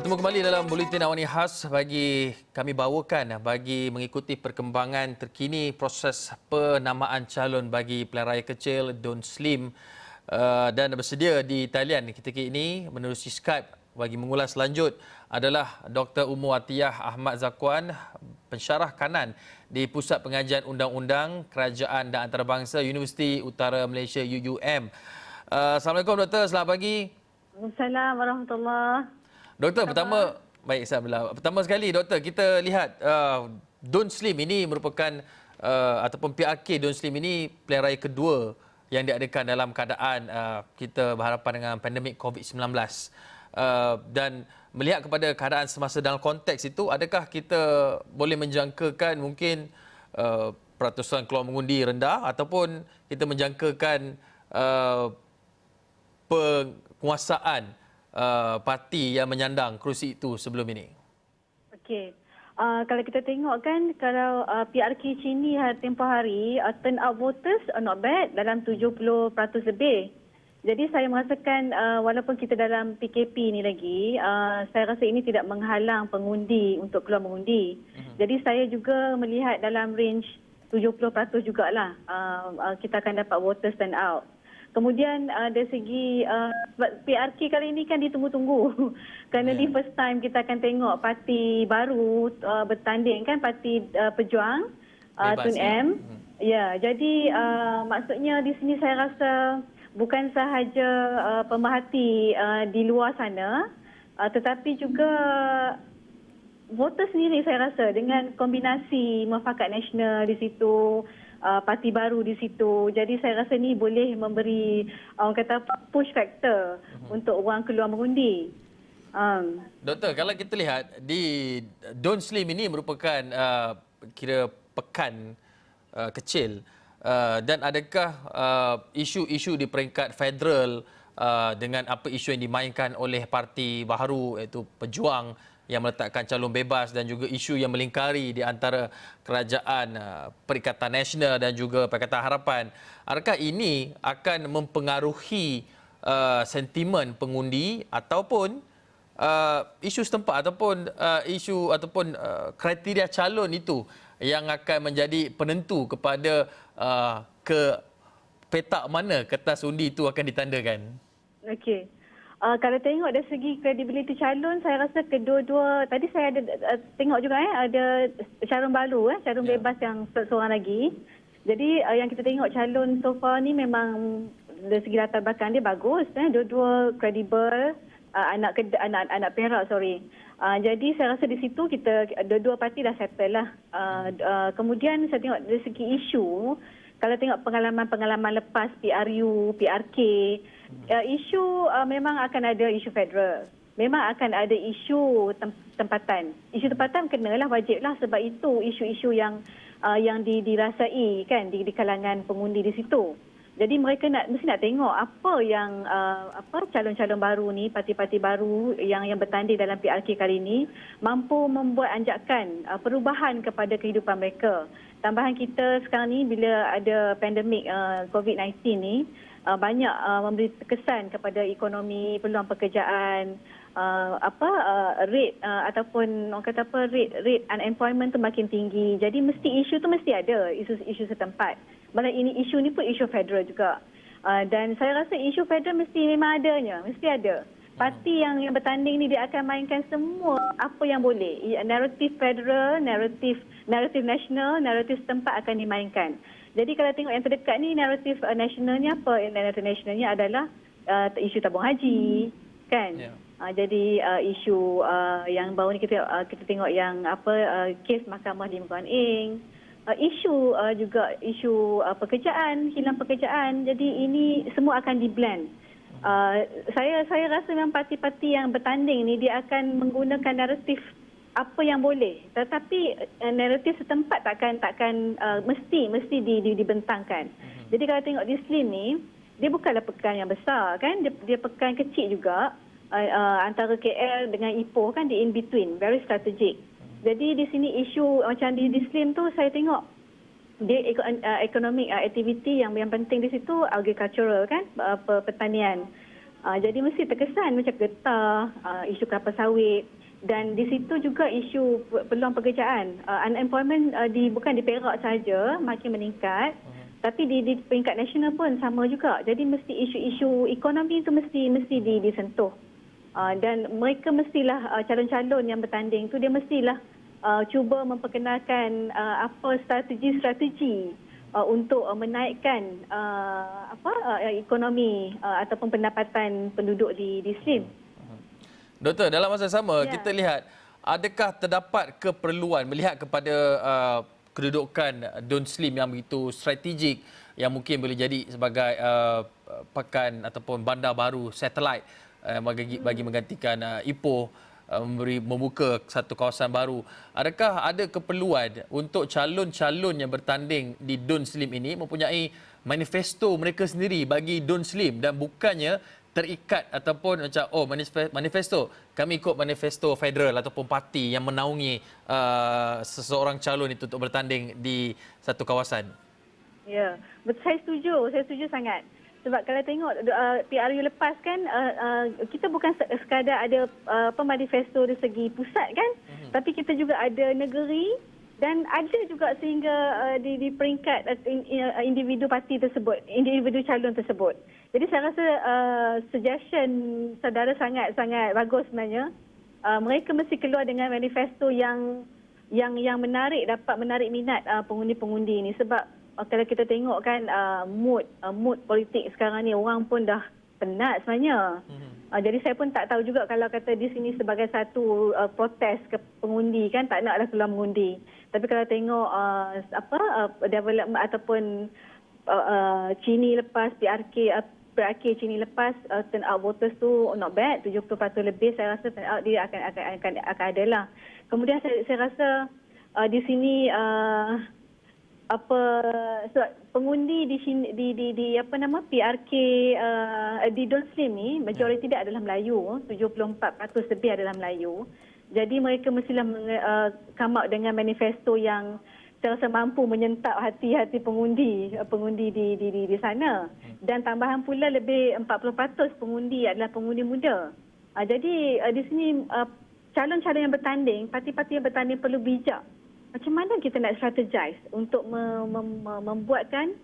Bertemu kembali dalam Buletin Awani Khas bagi kami bawakan bagi mengikuti perkembangan terkini proses penamaan calon bagi pilihan raya kecil Don Slim dan bersedia di talian ketika ini menerusi Skype bagi mengulas lanjut adalah Dr. Umur Atiyah Ahmad Zakwan, pensyarah kanan di Pusat Pengajian Undang-Undang Kerajaan dan Antarabangsa Universiti Utara Malaysia UUM. Assalamualaikum Doktor, selamat pagi. Assalamualaikum warahmatullahi. Doktor, baik, alhamdulillah. Pertama sekali, Doktor, kita lihat Don Slim ini merupakan ataupun PRK Don Slim ini pilihan raya kedua yang diadakan dalam keadaan kita berhadapan dengan pandemik COVID-19. Dan melihat kepada keadaan semasa dalam konteks itu, adakah kita boleh menjangkakan mungkin peratusan keluar mengundi rendah ataupun kita menjangkakan penguasaan parti yang menyandang kerusi itu sebelum ini? Okey. Kalau kita tengok kan, kalau PRK Cini tempoh hari, turnout voters not bad, dalam 70% lebih. Jadi saya merasakan walaupun kita dalam PKP ni lagi, saya rasa ini tidak menghalang pengundi untuk keluar mengundi. Jadi saya juga melihat dalam range 70% jugalah kita akan dapat voters turnout. Kemudian dari segi PRK kali ini kan ditunggu-tunggu. Kerana di first time kita akan tengok parti baru bertanding kan, parti Pejuang, Tun M. Ya, jadi maksudnya di sini saya rasa bukan sahaja pemerhati di luar sana, tetapi juga voter sendiri saya rasa dengan kombinasi Muafakat Nasional di situ, parti baru di situ. Jadi saya rasa ni boleh memberi orang kata push factor untuk orang keluar mengundi. Doktor, kalau kita lihat di Don Slim ini merupakan kira pekan kecil dan adakah isu-isu di peringkat federal dengan apa isu yang dimainkan oleh parti baru iaitu Pejuang yang meletakkan calon bebas dan juga isu yang melingkari di antara kerajaan Perikatan Nasional dan juga Pakatan Harapan. Adakah ini akan mempengaruhi sentimen pengundi ataupun isu setempat ataupun isu ataupun kriteria calon itu yang akan menjadi penentu kepada ke petak mana kertas undi itu akan ditandakan? Okey. Kalau tengok dari segi kredibiliti calon, saya rasa kedua-dua, tadi saya ada tengok juga ada calon baru, calon bebas yang seorang lagi. Jadi yang kita tengok calon so far ni memang dari segi latar belakang dia bagus, dua-dua kredibel, anak Perak, sorry. Jadi saya rasa di situ kita dua-dua parti dah settle lah. Kemudian saya tengok dari segi isu, kalau tengok pengalaman lepas PRU, PRK, isu memang akan ada isu federal. Memang akan ada isu tempatan. Isu tempatan kenalah, wajiblah, sebab itu isu-isu yang dirasai kan di kalangan pengundi di situ. Jadi mereka mesti nak tengok apa yang calon-calon baru ni, parti-parti baru yang bertanding dalam PRK kali ini mampu membuat anjakan perubahan kepada kehidupan mereka. Tambahan kita sekarang ni bila ada pandemik COVID-19 ni, banyak memberi kesan kepada ekonomi, peluang pekerjaan, rate ataupun orang kata rate unemployment tu makin tinggi. Jadi mesti isu tu mesti ada, isu setempat. Malah ini isu ni pun isu federal juga. Dan saya rasa isu federal mesti memang adanya, mesti ada. Parti yang bertanding ni dia akan mainkan semua apa yang boleh. Naratif federal, naratif nasional, naratif setempat akan dimainkan. Jadi kalau tengok yang terdekat ni, naratif nasionalnya apa? Naratif nasionalnya adalah isu tabung haji, kan? Jadi isu yang baru ni kita tengok yang kes mahkamah di Mukan Ing. Isu juga isu pekerjaan, hilang pekerjaan. Jadi ini semua akan di-blend. Saya rasa memang parti-parti yang bertanding ni dia akan menggunakan naratif apa yang boleh, tetapi naratif setempat takkan mesti dibentangkan. Jadi kalau tengok di Slim ni, dia bukanlah pekan yang besar kan, dia pekan kecil juga, antara KL dengan Ipoh kan, di in between, very strategic. Jadi di sini isu macam di Slim tu saya tengok dia economic activity yang penting di situ, agricultural kan, pertanian. Jadi mesti terkesan macam getah, isu kelapa sawit. Dan di situ juga isu peluang pekerjaan. Unemployment bukan di Perak saja makin meningkat, tapi di peringkat nasional pun sama juga. Jadi mesti isu-isu ekonomi itu mesti disentuh. Dan mereka mestilah calon-calon yang bertanding tu dia mestilah cuba memperkenalkan apa strategi-strategi untuk menaikkan ekonomi ataupun pendapatan penduduk di SLIM. Doktor, dalam masa sama kita lihat adakah terdapat keperluan melihat kepada kedudukan Dawn Slim yang begitu strategik yang mungkin boleh jadi sebagai pekan ataupun bandar baru satelit bagi menggantikan Ipoh, membuka satu kawasan baru. Adakah ada keperluan untuk calon-calon yang bertanding di Dawn Slim ini mempunyai manifesto mereka sendiri bagi Dawn Slim dan bukannya terikat ataupun macam manifesto kami ikut manifesto federal ataupun parti yang menaungi seseorang calon itu untuk bertanding di satu kawasan? Ya, betul, saya setuju sangat. Sebab kalau tengok PRU lepas kan kita bukan sekadar ada manifesto dari segi pusat kan, tapi kita juga ada negeri dan ada juga sehingga di peringkat individu parti tersebut, individu calon tersebut. Jadi saya rasa suggestion saudara sangat bagus sebenarnya. Mereka mesti keluar dengan manifesto yang dapat menarik minat pengundi-pengundi ini. Sebab kalau kita tengok kan mood politik sekarang ni orang pun dah penat sebenarnya. Jadi saya pun tak tahu juga kalau kata di sini sebagai satu protes ke pengundi kan tak naklah keluar mengundi. Tapi kalau tengok development ataupun Chini lepas PRK Chini lepas turnout voters tu not bad, 70% lebih. Saya rasa turnout dia akan ada lah. Kemudian saya rasa di sini pengundi di PRK di Dawn Slim ni majoriti dia adalah Melayu, 74% lebih adalah Melayu. Jadi mereka mestilah come out dengan manifesto yang saya rasa mampu menyentak hati-hati pengundi di sana. Dan tambahan pula lebih 40% pengundi adalah pengundi muda. Jadi di sini calon-calon yang bertanding, parti-parti yang bertanding perlu bijak. Macam mana kita nak strategize untuk membuatkan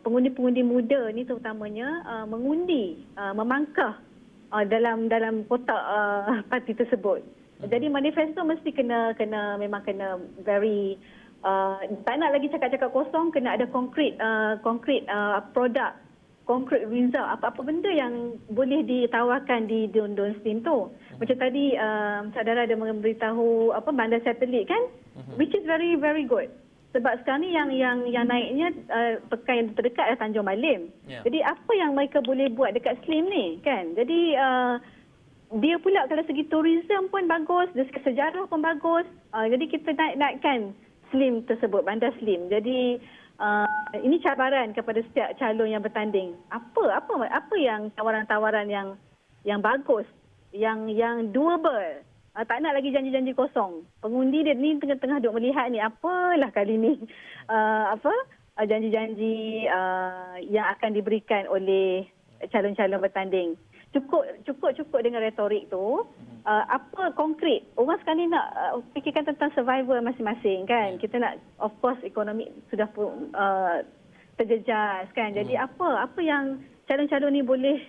pengundi-pengundi muda ni terutamanya mengundi, memangkah dalam kotak parti tersebut. Jadi manifesto mesti memang kena very tak nak lagi cakap-cakap kosong, kena ada konkret produk, konkret result, apa-apa benda yang boleh ditawarkan di Dawn Slim tu. Macam tadi saudara ada memberitahu bandar satelit kan, which is very very good. Sebab sekarang ni yang naiknya pekan yang terdekat adalah Tanjung Malim. Jadi apa yang mereka boleh buat dekat Slim ni kan. Jadi dia pula kalau segi tourism pun bagus, dari segi sejarah pun bagus. Jadi kita naikkan Slim tersebut, bandar Slim. Jadi ini cabaran kepada setiap calon yang bertanding. Apa yang tawaran-tawaran yang bagus, yang doable. Tak nak lagi janji-janji kosong. Pengundi dia ni tengah duk melihat ni apalah kali ni janji-janji yang akan diberikan oleh calon-calon bertanding. Cukup dengan retorik tu. Apa konkret? Orang sekarang ni nak fikirkan tentang survival masing-masing kan. Kita nak, of course, ekonomi sudah terjejas kan. Jadi apa yang calon-calon ni boleh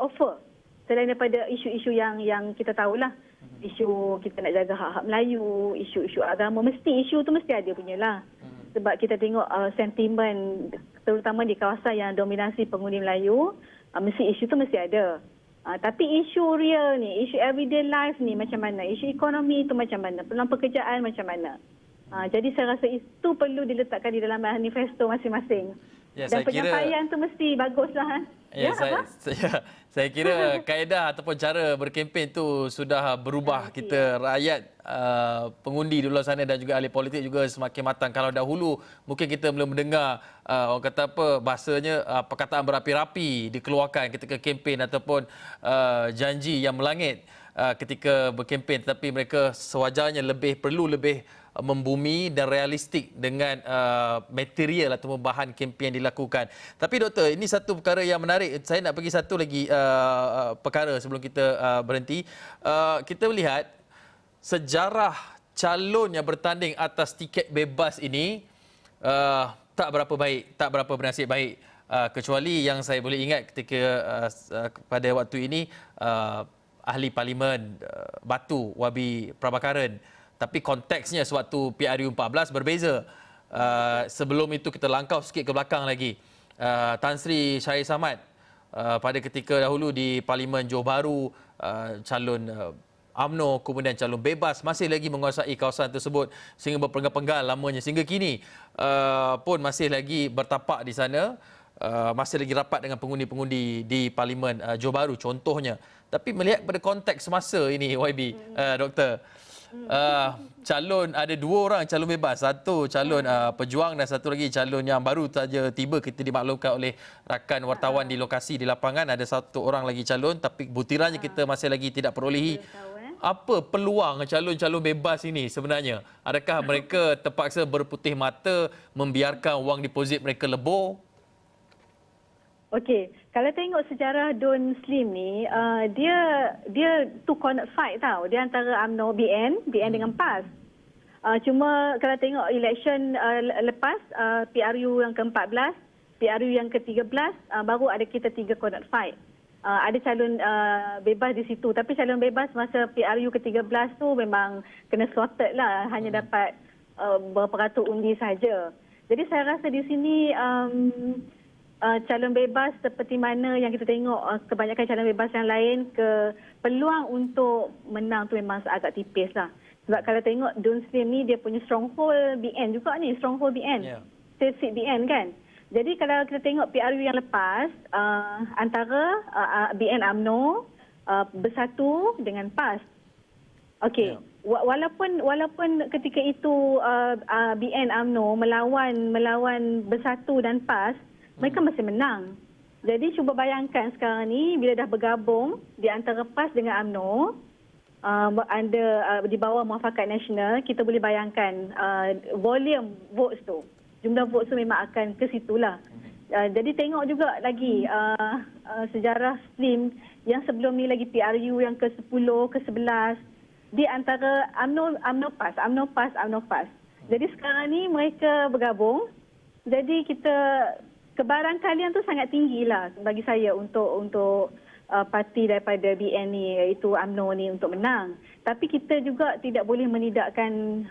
offer selain daripada isu-isu yang kita tahulah. Isu kita nak jaga hak-hak Melayu, isu-isu agama, isu tu mesti ada punyalah. Sebab kita tengok sentimen terutama di kawasan yang dominasi pengundi Melayu, isu tu mesti ada. Tapi isu real ni, isu everyday life ni macam mana? Isu ekonomi tu macam mana? Peluang pekerjaan macam mana? Jadi saya rasa itu perlu diletakkan di dalam manifesto masing-masing. Ya, dan penyampaian tu mesti baguslah. Saya kira kaedah ataupun cara berkempen tu sudah berubah. Kita rakyat, pengundi di luar sana dan juga ahli politik juga semakin matang. Kalau dahulu mungkin kita belum mendengar orang kata bahasanya perkataan berapi-rapi dikeluarkan ketika kempen ataupun janji yang melangit. ketika berkempen, tetapi mereka sewajarnya perlu lebih membumi dan realistik dengan material atau bahan kempen yang dilakukan. Tapi doktor, ini satu perkara yang menarik. Saya nak pergi satu lagi perkara sebelum kita berhenti. Kita melihat sejarah calon yang bertanding atas tiket bebas ini tak berapa baik, tak berapa bernasib baik. Kecuali yang saya boleh ingat ketika pada waktu ini Ahli Parlimen Batu Wabi Prabhakaran. Tapi konteksnya sewaktu PRU 14 berbeza. Sebelum itu kita langkau sikit ke belakang lagi. Tan Sri Syahir Samad pada ketika dahulu di Parlimen Johor Bahru, calon UMNO, kemudian calon bebas masih lagi menguasai kawasan tersebut sehingga berpenggal-penggal lamanya. Sehingga kini pun masih lagi bertapak di sana. Masih lagi rapat dengan pengundi-pengundi di Parlimen Johor Bahru contohnya. Tapi melihat pada konteks semasa ini, YB, Doktor, calon ada dua orang calon bebas, satu calon pejuang dan satu lagi calon yang baru saja tiba, kita dimaklumkan oleh rakan wartawan di lokasi di lapangan. Ada satu orang lagi calon tapi butirannya kita masih lagi tidak perolehi. Apa peluang calon-calon bebas ini sebenarnya? Adakah mereka terpaksa berputih mata membiarkan wang deposit mereka lebur? Okey, kalau tengok sejarah Don Slim ni, dia two corner fight tau. Dia antara UMNO BN dengan PAS. Cuma kalau tengok election lepas, PRU yang ke-14, PRU yang ke-13, baru ada kita 3 corner fight. Ada calon bebas di situ. Tapi calon bebas masa PRU ke-13 tu memang kena slotted lah. Hanya dapat berapa ratus undi saja. Jadi saya rasa di sini calon bebas seperti mana yang kita tengok kebanyakan calon bebas yang lain, peluang untuk menang tu memang agak tipis lah. Sebab kalau tengok Don Slim ni dia punya stronghold BN juga ni, stronghold BN. Safe seat BN kan. Jadi kalau kita tengok PRU yang lepas, antara BN UMNO bersatu dengan PAS. Okey. Walaupun ketika itu BN UMNO melawan bersatu dan PAS, mereka masih menang. Jadi cuba bayangkan sekarang ni bila dah bergabung di antara PAS dengan UMNO, di bawah Muafakat Nasional, kita boleh bayangkan volume votes tu. Jumlah votes tu memang akan ke situlah. Jadi tengok juga lagi sejarah Slim yang sebelum ni lagi PRU yang ke-10, ke-11 di antara UMNO PAS. Jadi sekarang ni mereka bergabung. Jadi kebarangkalian tu sangat tinggi lah bagi saya untuk parti daripada BN ni, iaitu UMNO ni, untuk menang. Tapi kita juga tidak boleh menidakkan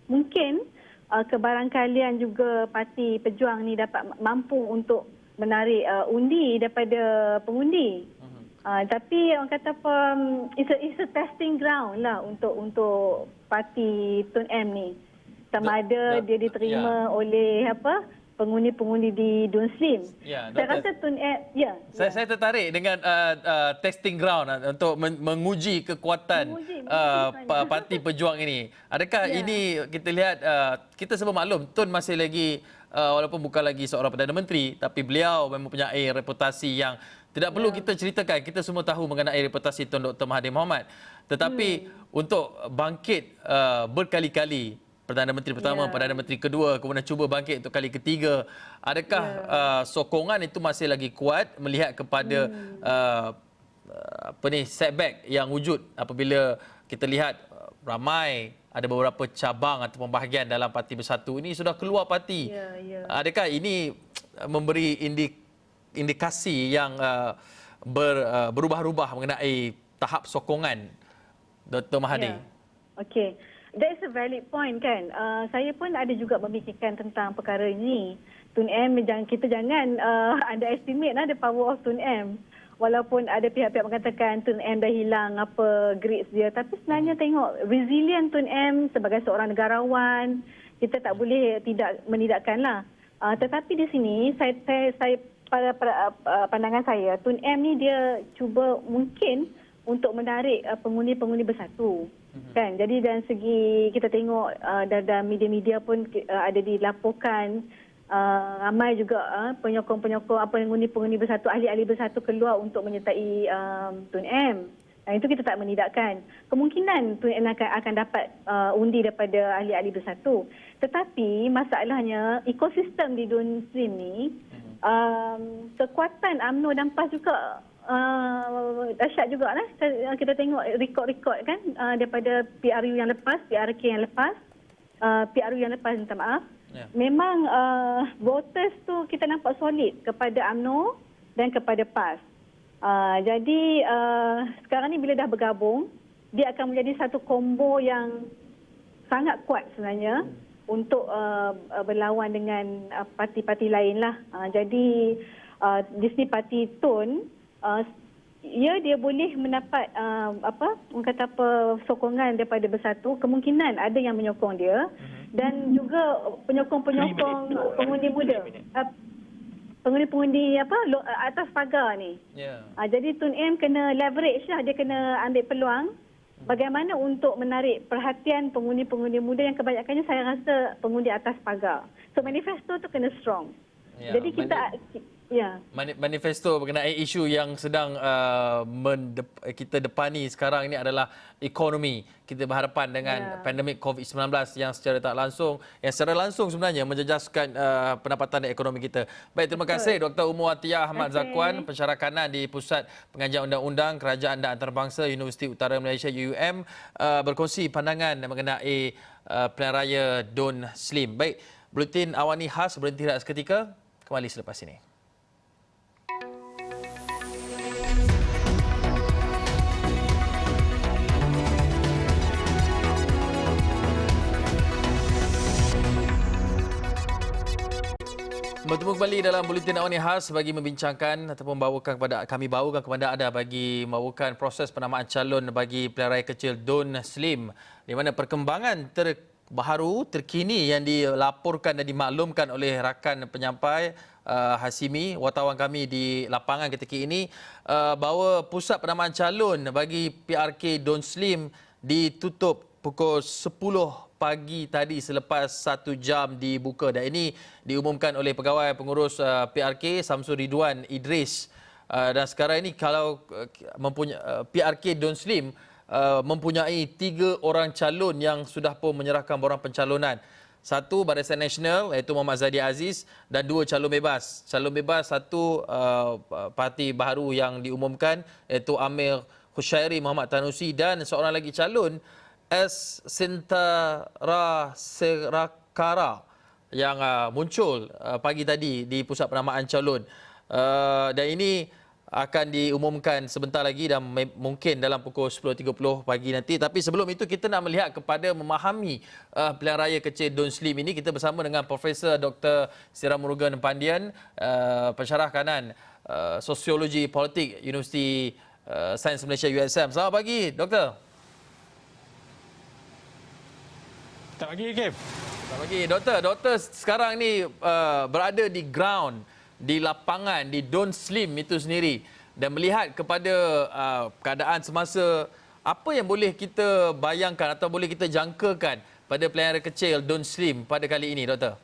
mungkin kebarangkalian juga parti pejuang ni dapat mampu untuk menarik undi daripada pengundi. Tapi orang kata apa, it's a testing ground lah untuk parti Tun M ni. Sama ada dia diterima oleh pengundi-pengundi di Don Slim. Saya rasa Tun M, Saya tertarik dengan testing ground untuk menguji kekuatan parti pejuang ini. Adakah ini kita lihat, kita semua maklum Tun masih lagi walaupun bukan lagi seorang Perdana Menteri, tapi beliau mempunyai reputasi yang tidak perlu kita ceritakan. Kita semua tahu mengenai reputasi Tun Dr. Mahathir Mohamad. Tetapi untuk bangkit berkali-kali, Perdana Menteri pertama, Perdana Menteri kedua, kemudian cuba bangkit untuk kali ketiga. Adakah sokongan itu masih lagi kuat melihat kepada setback yang wujud apabila kita lihat ramai ada beberapa cabang atau pembahagian dalam Parti Bersatu ini sudah keluar parti. Adakah ini memberi indikasi yang berubah-ubah mengenai tahap sokongan Dr. Mahathir? Okey. That is a valid point kan. Saya pun ada juga memikirkan tentang perkara ini. Tun M, kita jangan underestimate the power of Tun M. Walaupun ada pihak-pihak mengatakan Tun M dah hilang grades dia. Tapi sebenarnya tengok resilient Tun M sebagai seorang negarawan, kita tak boleh tidak menidakkan lah. Tetapi di sini, saya pada pandangan saya, Tun M ni dia cuba mungkin untuk menarik pengundi-pengundi bersatu. Kan, jadi dari segi kita tengok dalam media-media pun ada dilaporkan ramai juga penyokongan-penyokongan pengundi-pengundi bersatu, ahli-ahli bersatu keluar untuk menyertai Tun M. Itu kita tak menidakkan. Kemungkinan Tun M akan dapat undi daripada ahli-ahli bersatu. Tetapi masalahnya ekosistem di Dawn Slim ni, kekuatan UMNO dan PAS juga dahsyat juga lah. Kita tengok rekod-rekod kan daripada PRU yang lepas, PRK yang lepas, PRU yang lepas, minta maaf. Memang voters tu kita nampak solid kepada UMNO dan kepada PAS. Jadi sekarang ni bila dah bergabung, dia akan menjadi satu combo yang sangat kuat sebenarnya untuk berlawan dengan parti-parti lain lah. Jadi di sini parti Tun, dia boleh mendapat orang kata sokongan daripada bersatu. Kemungkinan ada yang menyokong dia dan juga penyokong-penyokong pengundi muda. Pengundi-pengundi atas pagar ni. Jadi Tun M kena leverage lah, dia kena ambil peluang bagaimana untuk menarik perhatian pengundi-pengundi muda yang kebanyakannya saya rasa pengundi atas pagar. So manifesto tu kena strong. Jadi kita manifesto mengenai isu yang sedang kita depani sekarang ini adalah ekonomi. Kita berhadapan dengan pandemik COVID-19 yang secara tak langsung, yang secara langsung sebenarnya menjejaskan pendapatan dan ekonomi kita. Baik, terima kasih Dr. Ummu Atiyah Ahmad Zakwan, pensyarah kanan di Pusat Pengajian Undang-Undang Kerajaan dan Antarabangsa Universiti Utara Malaysia UUM, berkongsi pandangan mengenai pilihan raya Dawn Slim. Baik, buletin awani khas berhenti rehat seketika, kembali selepas ini. Bertemu kembali dalam Buletin Awani Khas bagi membincangkan ataupun kami bawakan kepada anda bagi membawakan proses penamaan calon bagi pilihan raya kecil Dawn Slim, di mana perkembangan terbaru terkini yang dilaporkan dan dimaklumkan oleh rakan penyampai Hasimi, wartawan kami di lapangan ketika ini, bahawa pusat penamaan calon bagi PRK Dawn Slim ditutup pukul 10 pagi tadi selepas 1 jam dibuka, dan ini diumumkan oleh pegawai pengurus PRK Samsul Ridwan Idris. Dan sekarang ini kalau PRK Dawn Slim mempunyai 3 orang calon yang sudah pun menyerahkan borang pencalonan. 1 Barisan Nasional iaitu Muhammad Zadi Aziz, dan 2 calon bebas. Calon bebas 1 parti baru yang diumumkan iaitu Amir Khusyairi Muhammad Tanusi, dan seorang lagi calon S. Sintara Serakara yang muncul pagi tadi di pusat penamaan calon. Dan ini akan diumumkan sebentar lagi dan mungkin dalam pukul 10.30 pagi nanti. Tapi sebelum itu kita nak melihat kepada memahami pilihan raya kecil Dawn Slim ini. Kita bersama dengan Profesor Dr. Siramurugan Pandian, pensyarah kanan Sosiologi Politik Universiti Sains Malaysia USM. Selamat pagi, Doktor. Selamat pagi, Kim. Selamat pagi, Doktor. Doktor sekarang ni berada di ground, di lapangan, di Dawn Slim itu sendiri, dan melihat kepada keadaan semasa, apa yang boleh kita bayangkan atau boleh kita jangkakan pada pilihan raya kecil Dawn Slim pada kali ini, Doktor?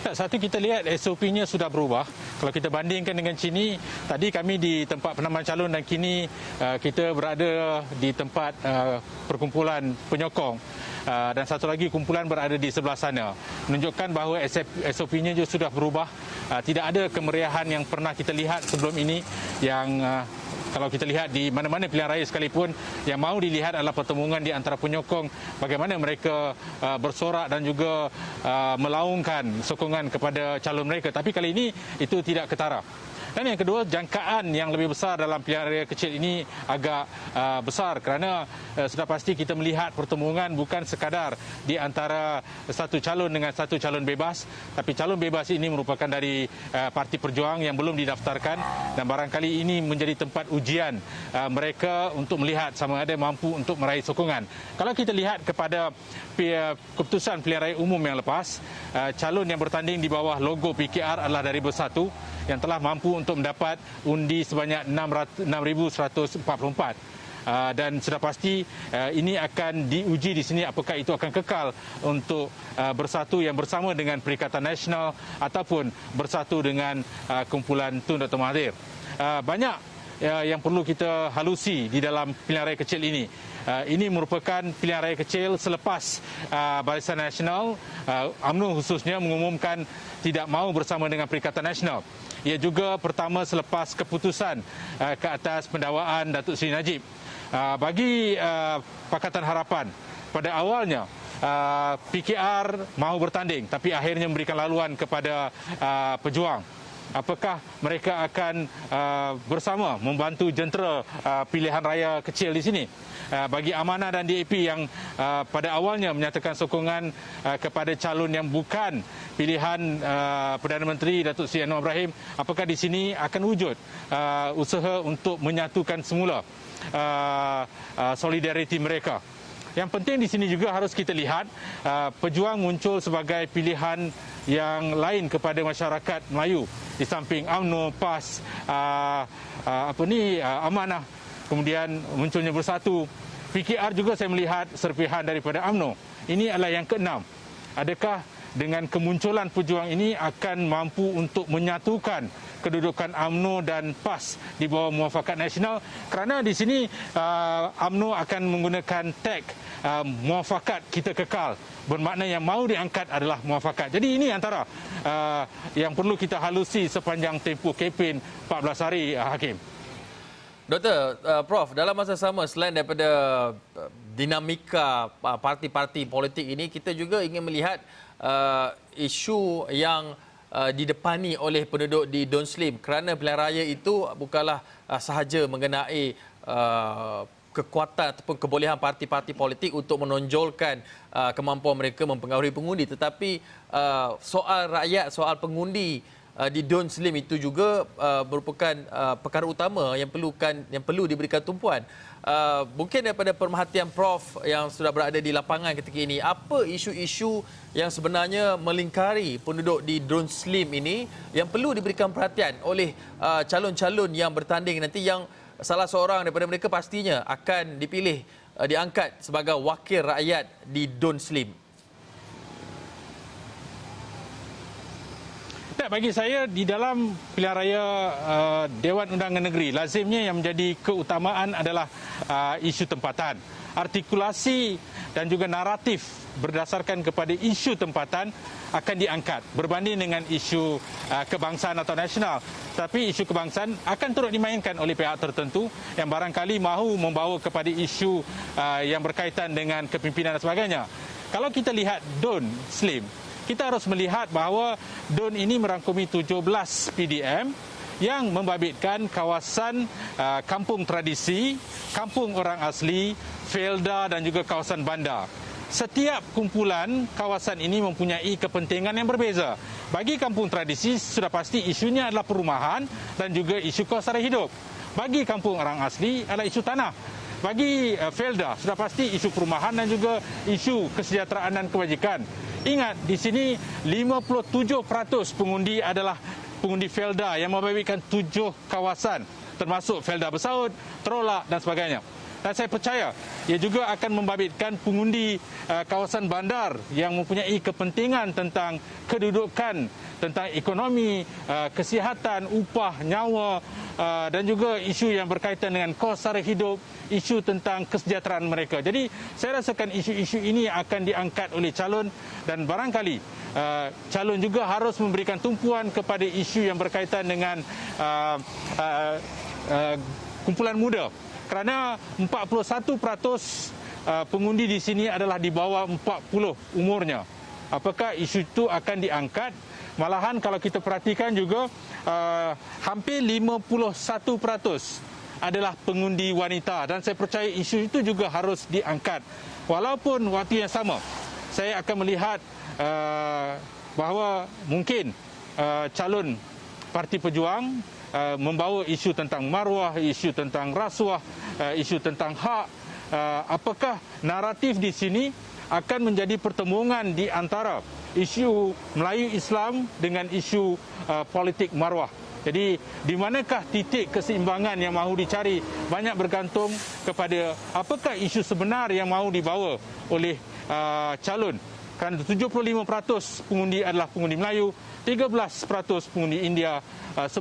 Satu, kita lihat SOP-nya sudah berubah. Kalau kita bandingkan dengan Chini, tadi kami di tempat penamaan calon dan kini kita berada di tempat perkumpulan penyokong. Dan satu lagi kumpulan berada di sebelah sana. Menunjukkan bahawa SOP-nya juga sudah berubah. Tidak ada kemeriahan yang pernah kita lihat sebelum ini, yang kalau kita lihat di mana-mana pilihan raya sekalipun, yang mahu dilihat adalah pertemuan di antara penyokong, bagaimana mereka bersorak dan juga melaungkan sokongan kepada calon mereka. Tapi kali ini itu tidak ketara. Dan yang kedua, jangkaan yang lebih besar dalam pilihan raya kecil ini agak besar, kerana sudah pasti kita melihat pertemuan bukan sekadar di antara satu calon dengan satu calon bebas, tapi calon bebas ini merupakan dari Parti Perjuang yang belum didaftarkan, dan barangkali ini menjadi tempat ujian mereka untuk melihat sama ada mampu untuk meraih sokongan. Kalau kita lihat kepada keputusan pilihan raya umum yang lepas, calon yang bertanding di bawah logo PKR adalah dari Bersatu, yang telah mampu untuk mendapat undi sebanyak 6,144. Dan sudah pasti ini akan diuji di sini, apakah itu akan kekal untuk bersatu yang bersama dengan Perikatan Nasional ataupun bersatu dengan kumpulan Tun Dr. Mahathir. banyak yang perlu kita halusi di dalam pilihan raya kecil ini. Ini merupakan pilihan raya kecil selepas Barisan Nasional, UMNO khususnya, mengumumkan tidak mahu bersama dengan Perikatan Nasional. Ia juga pertama selepas keputusan ke atas pendakwaan Datuk Seri Najib. Bagi Pakatan Harapan, pada awalnya PKR mahu bertanding tapi akhirnya memberikan laluan kepada Pejuang. Apakah mereka akan bersama membantu jentera pilihan raya kecil di sini? Bagi Amanah dan DAP yang pada awalnya menyatakan sokongan kepada calon yang bukan pilihan Perdana Menteri Datuk Seri Anwar Ibrahim, apakah di sini akan wujud usaha untuk menyatukan semula solidariti mereka? Yang penting di sini juga harus kita lihat Pejuang muncul sebagai pilihan yang lain kepada masyarakat Melayu di samping UMNO, PAS, Amanah, kemudian munculnya Bersatu. PKR juga saya melihat serpihan daripada UMNO. Ini adalah yang keenam. Adakah dengan kemunculan Pejuang ini akan mampu untuk menyatukan kedudukan UMNO dan PAS di bawah Muafakat Nasional? Kerana di sini UMNO akan menggunakan tag Muafakat Kita Kekal, bermakna yang mahu diangkat adalah muafakat. Jadi ini antara yang perlu kita halusi sepanjang tempoh kempen 14 hari, Hakim. Doktor, Prof, dalam masa sama selain daripada dinamika parti-parti politik ini, kita juga ingin melihat isu yang didepani oleh penduduk di Don Slim, kerana pilihan raya itu bukanlah sahaja mengenai kekuatan ataupun kebolehan parti-parti politik untuk menonjolkan kemampuan mereka mempengaruhi pengundi, tetapi soal rakyat, soal pengundi di Don Slim itu juga merupakan perkara utama yang perlu diberikan tumpuan. Mungkin daripada pemerhatian Prof yang sudah berada di lapangan ketika ini, apa isu-isu yang sebenarnya melingkari penduduk di Don Slim ini yang perlu diberikan perhatian oleh calon-calon yang bertanding nanti, yang salah seorang daripada mereka pastinya akan dipilih, diangkat sebagai wakil rakyat di Don Slim? Bagi saya, di dalam pilihan raya Dewan Undangan Negeri, lazimnya yang menjadi keutamaan adalah isu tempatan. Artikulasi dan juga naratif berdasarkan kepada isu tempatan akan diangkat berbanding dengan isu kebangsaan atau nasional. Tapi isu kebangsaan akan turut dimainkan oleh pihak tertentu yang barangkali mahu membawa kepada isu yang berkaitan dengan kepimpinan dan sebagainya. Kalau kita lihat Don Slim, kita harus melihat bahawa Don ini merangkumi 17 PDM yang membabitkan kawasan kampung tradisi, kampung orang asli, felda dan juga kawasan bandar. Setiap kumpulan kawasan ini mempunyai kepentingan yang berbeza. Bagi kampung tradisi, sudah pasti isunya adalah perumahan dan juga isu kos sara hidup. Bagi kampung orang asli adalah isu tanah. Bagi felda, sudah pasti isu perumahan dan juga isu kesejahteraan dan kebajikan. Ingat, di sini 57% pengundi adalah pengundi felda yang membabitkan 7 kawasan, termasuk felda Bersaut, Terolak dan sebagainya. Dan saya percaya ia juga akan membabitkan pengundi kawasan bandar yang mempunyai kepentingan tentang kedudukan, tentang ekonomi, kesihatan, upah, nyawa dan juga isu yang berkaitan dengan kos sara hidup, isu tentang kesejahteraan mereka. Jadi saya rasakan isu-isu ini akan diangkat oleh calon, dan barangkali calon juga harus memberikan tumpuan kepada isu yang berkaitan dengan kumpulan muda. Kerana 41% pengundi di sini adalah di bawah 40 umurnya. Apakah isu itu akan diangkat? Malahan kalau kita perhatikan juga hampir 51% adalah pengundi wanita, dan saya percaya isu itu juga harus diangkat. Walaupun waktu yang sama saya akan melihat bahawa mungkin calon Parti Pejuang membawa isu tentang maruah, isu tentang rasuah, isu tentang hak. Apakah naratif di sini akan menjadi pertembungan di antara isu Melayu Islam dengan isu politik maruah? Jadi di manakah titik keseimbangan yang mahu dicari? Banyak bergantung kepada apakah isu sebenar yang mahu dibawa oleh calon. Kerana 75% pengundi adalah pengundi Melayu, 13% pengundi India, 10%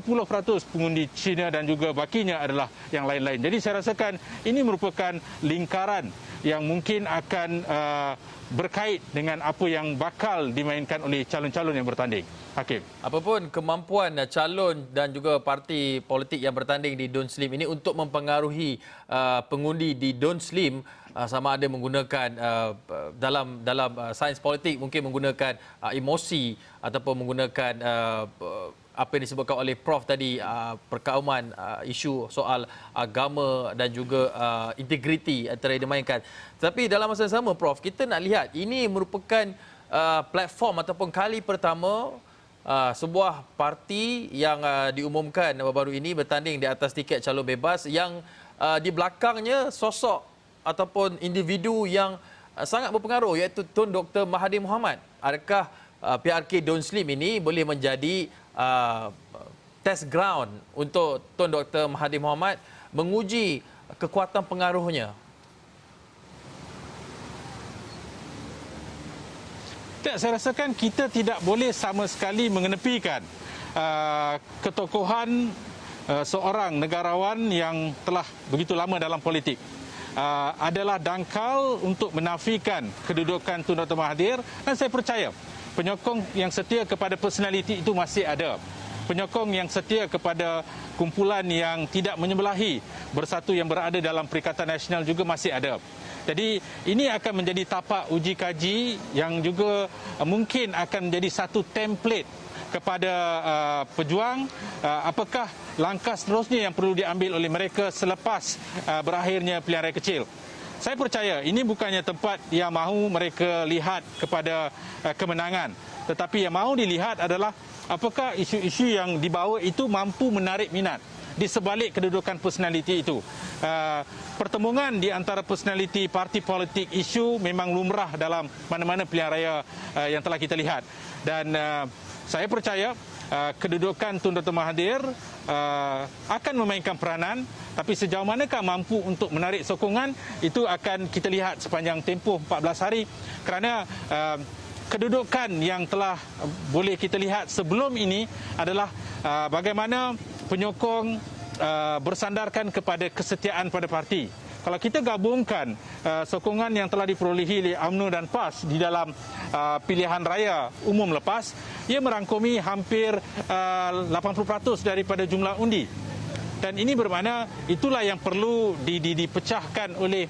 pengundi Cina dan juga bakinya adalah yang lain-lain. Jadi saya rasakan ini merupakan lingkaran yang mungkin akan berkait dengan apa yang bakal dimainkan oleh calon-calon yang bertanding. Hakim. Apapun kemampuan calon dan juga parti politik yang bertanding di Dawn Slim ini untuk mempengaruhi pengundi di Dawn Slim, sama ada menggunakan dalam sains politik mungkin menggunakan emosi ataupun menggunakan apa yang disebutkan oleh Prof tadi, perkauman, isu soal agama dan juga integriti antara yang dimainkan. Tapi dalam masa yang sama Prof, kita nak lihat ini merupakan platform ataupun kali pertama sebuah parti yang diumumkan baru-baru ini bertanding di atas tiket calon bebas yang di belakangnya sosok ataupun individu yang sangat berpengaruh, iaitu Tun Dr. Mahathir Mohamad. Adakah PRK Dawn Slim ini boleh menjadi test ground untuk Tun Dr. Mahathir Mohamad menguji kekuatan pengaruhnya? Tak, saya rasakan kita tidak boleh sama sekali mengenepikan ketokohan seorang negarawan yang telah begitu lama dalam politik. Adalah dangkal untuk menafikan kedudukan Tun Dr. Mahathir, dan saya percaya penyokong yang setia kepada personaliti itu masih ada. Penyokong yang setia kepada kumpulan yang tidak menyebelahi Bersatu yang berada dalam Perikatan Nasional juga masih ada. Jadi ini akan menjadi tapak uji kaji yang juga mungkin akan menjadi satu template kepada pejuang apakah langkah seterusnya yang perlu diambil oleh mereka selepas berakhirnya pilihan raya kecil. Saya percaya ini bukannya tempat yang mahu mereka lihat kepada kemenangan, tetapi yang mahu dilihat adalah apakah isu-isu yang dibawa itu mampu menarik minat di sebalik kedudukan personaliti itu. Pertemuan di antara personaliti parti politik isu memang lumrah dalam mana-mana pilihan raya yang telah kita lihat. Dan saya percaya kedudukan Tun Dr. Mahathir akan memainkan peranan, tapi sejauh manakah mampu untuk menarik sokongan itu akan kita lihat sepanjang tempoh 14 hari, kerana kedudukan yang telah boleh kita lihat sebelum ini adalah bagaimana penyokong bersandarkan kepada kesetiaan pada parti. Kalau kita gabungkan sokongan yang telah diperolehi oleh UMNO dan PAS di dalam pilihan raya umum lepas, ia merangkumi hampir 80% daripada jumlah undi. Dan ini bermakna itulah yang perlu dipecahkan oleh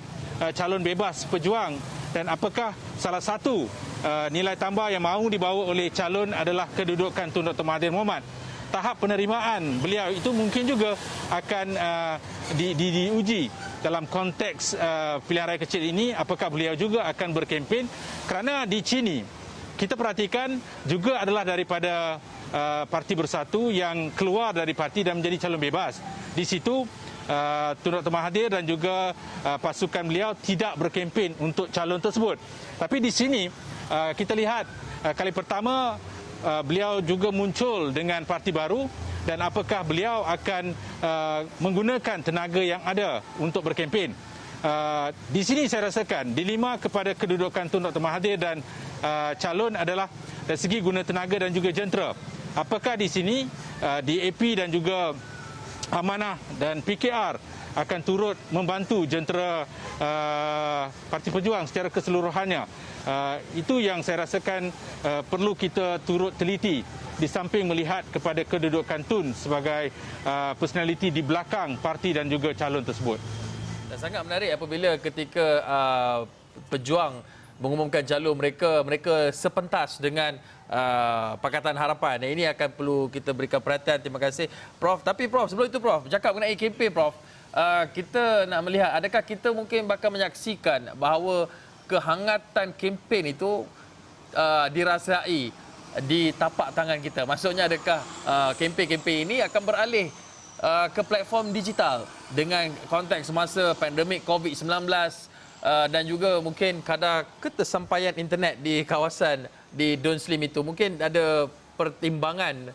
calon bebas pejuang. Dan apakah salah satu nilai tambah yang mahu dibawa oleh calon adalah kedudukan Tun Dr. Mahathir Mohamad. Tahap penerimaan beliau itu mungkin juga akan diuji dalam konteks pilihan raya kecil ini, apakah beliau juga akan berkempen, kerana di sini kita perhatikan juga adalah daripada Parti Bersatu yang keluar dari parti dan menjadi calon bebas. Di situ Tun Dr. Mahathir dan juga pasukan beliau tidak berkempen untuk calon tersebut. Tapi di sini kita lihat kali pertama beliau juga muncul dengan parti baru, dan apakah beliau akan menggunakan tenaga yang ada untuk berkempen. Di sini saya rasakan dilema kepada kedudukan Tun Dr. Mahathir dan calon adalah dari segi guna tenaga dan juga jentera. Apakah di sini DAP dan juga Amanah dan PKR akan turut membantu jentera Parti Pejuang secara keseluruhannya. Itu yang saya rasakan perlu kita turut teliti, di samping melihat kepada kedudukan Tun sebagai personaliti di belakang parti dan juga calon tersebut. Dan sangat menarik apabila ketika pejuang mengumumkan calon mereka sepentas dengan Pakatan Harapan. Dan ini akan perlu kita berikan perhatian. Terima kasih Prof. Tapi Prof, sebelum itu Prof, cakap mengenai kempen Prof, kita nak melihat adakah kita mungkin bakal menyaksikan bahawa kehangatan kempen itu dirasai di tapak tangan kita. Maksudnya adakah kempen-kempen ini akan beralih ke platform digital dengan konteks semasa pandemik COVID-19 dan juga mungkin kadar ketersampaian internet di kawasan di Dawn Slim itu. Mungkin ada pertimbangan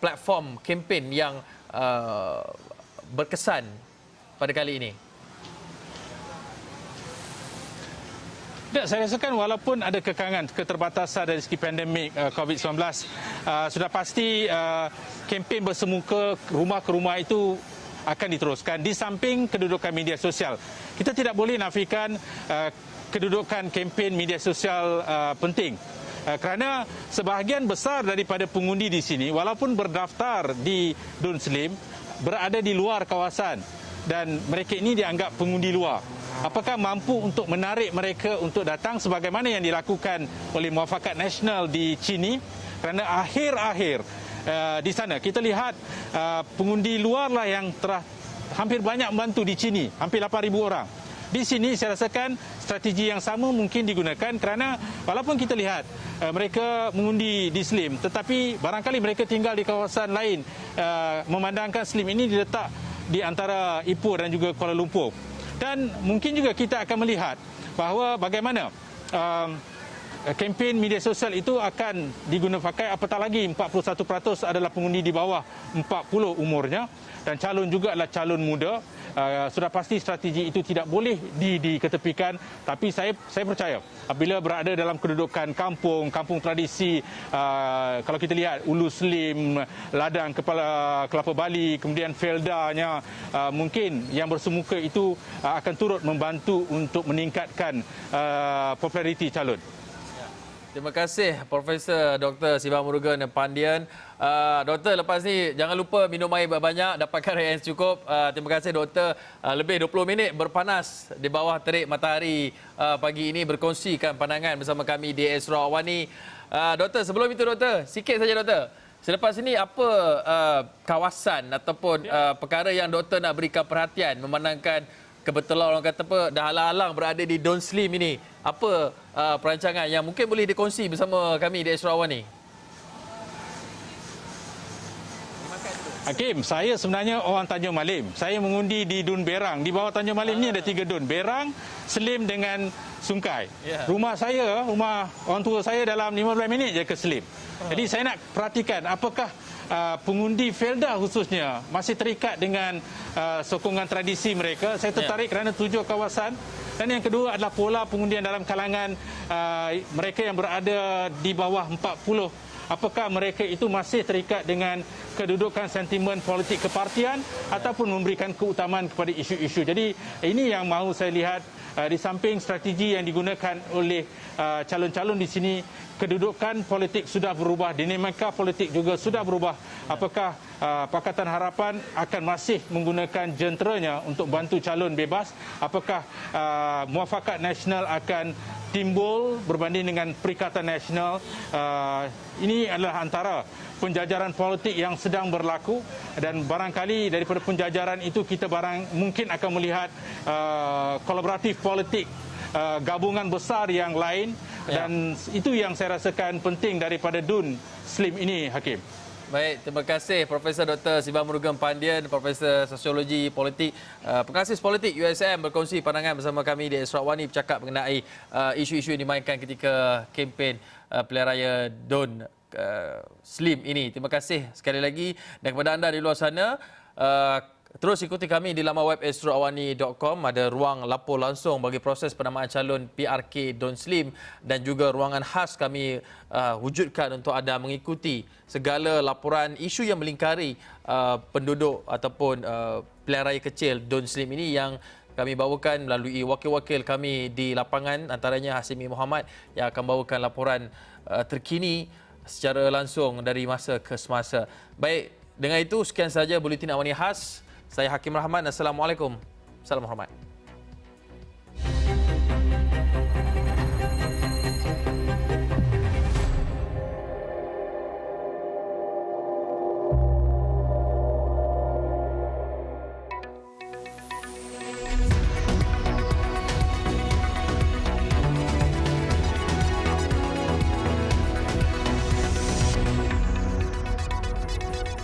platform kempen yang berkesan pada kali ini. Tak, saya rasakan walaupun ada kekangan, keterbatasan dari segi pandemik COVID-19, sudah pasti kempen bersemuka rumah ke rumah itu akan diteruskan di samping kedudukan media sosial. Kita tidak boleh nafikan kedudukan kempen media sosial penting. Kerana sebahagian besar daripada pengundi di sini walaupun berdaftar di Don Slim berada di luar kawasan dan mereka ini dianggap pengundi luar. Apakah mampu untuk menarik mereka untuk datang sebagaimana yang dilakukan oleh Muafakat Nasional di Chini? Kerana akhir-akhir di sana kita lihat pengundi luar lah yang telah hampir banyak membantu di Chini, hampir 8,000 orang. Di sini saya rasakan strategi yang sama mungkin digunakan kerana walaupun kita lihat mereka mengundi di Slim, tetapi barangkali mereka tinggal di kawasan lain, memandangkan Slim ini diletak di antara Ipoh dan juga Kuala Lumpur. Dan mungkin juga kita akan melihat bahawa bagaimana kempen media sosial itu akan digunakan, apatah lagi 41% adalah pengundi di bawah 40 umurnya dan calon juga adalah calon muda. Sudah pasti strategi itu tidak boleh diketepikan, tapi saya percaya apabila berada dalam kedudukan kampung tradisi, kalau kita lihat Ulu Slim, Ladang, Kelapa Bali, kemudian Feldanya, mungkin yang bersemuka itu akan turut membantu untuk meningkatkan populariti calon. Terima kasih Profesor Dr. Siva Murugan Pandian. Doktor, lepas ni jangan lupa minum air banyak, dapatkan air yang cukup. Terima kasih Doktor. Lebih 20 minit berpanas di bawah terik matahari pagi ini berkongsikan pandangan bersama kami di Esra Awani. Doktor, sebelum itu Doktor, sikit saja Doktor. Selepas ini apa kawasan ataupun perkara yang Doktor nak berikan perhatian memandangkan kebetulan orang kata apa, dah alang-alang berada di Don Slim ini. Apa perancangan yang mungkin boleh dikongsi bersama kami di Esra Awani? Hakim, saya sebenarnya orang Tanjung Malim. Saya mengundi di Dun Berang. Di bawah Tanjung Malim ni ada 3 dun. Berang, Slim dengan Sungkai. Rumah saya, rumah orang tua saya dalam 15 minit je ke Slim. Jadi saya nak perhatikan apakah pengundi Felda khususnya masih terikat dengan sokongan tradisi mereka. Saya tertarik kerana 7 kawasan. Dan yang kedua adalah pola pengundian dalam kalangan mereka yang berada di bawah 40. Apakah mereka itu masih terikat dengan kedudukan sentimen politik kepartian ataupun memberikan keutamaan kepada isu-isu. Jadi ini yang mahu saya lihat di samping strategi yang digunakan oleh calon-calon di sini. Kedudukan politik sudah berubah, dinamika politik juga sudah berubah. Apakah Pakatan Harapan akan masih menggunakan jenteranya untuk bantu calon bebas? Apakah Muafakat Nasional akan timbul berbanding dengan Perikatan Nasional? Ini adalah antara penjajaran politik yang sedang berlaku dan barangkali daripada penjajaran itu kita mungkin akan melihat kolaboratif politik gabungan besar yang lain dan itu yang saya rasakan penting daripada Dun Slim ini, Hakim. Baik, terima kasih Profesor Dr. Siva Murugan Pandian, Profesor Sosiologi Politik, Pengasis Politik USM berkongsi pandangan bersama kami di Esra Awani bercakap mengenai isu-isu yang dimainkan ketika kempen pilihan raya Dun Slim ini. Terima kasih sekali lagi dan kepada anda di luar sana, terus ikuti kami di laman web esraawani.com. Ada ruang lapor langsung bagi proses penamaan calon PRK Don Slim dan juga ruangan khas kami wujudkan untuk anda mengikuti segala laporan isu yang melingkari penduduk ataupun pilihan raya kecil Don Slim ini yang kami bawakan melalui wakil-wakil kami di lapangan, antaranya Hasimi Muhammad yang akan bawakan laporan terkini secara langsung dari masa ke semasa. Baik, dengan itu sekian saja Buletin Awani Khas. Saya Hakim Rahman. Assalamualaikum. Salam hormat.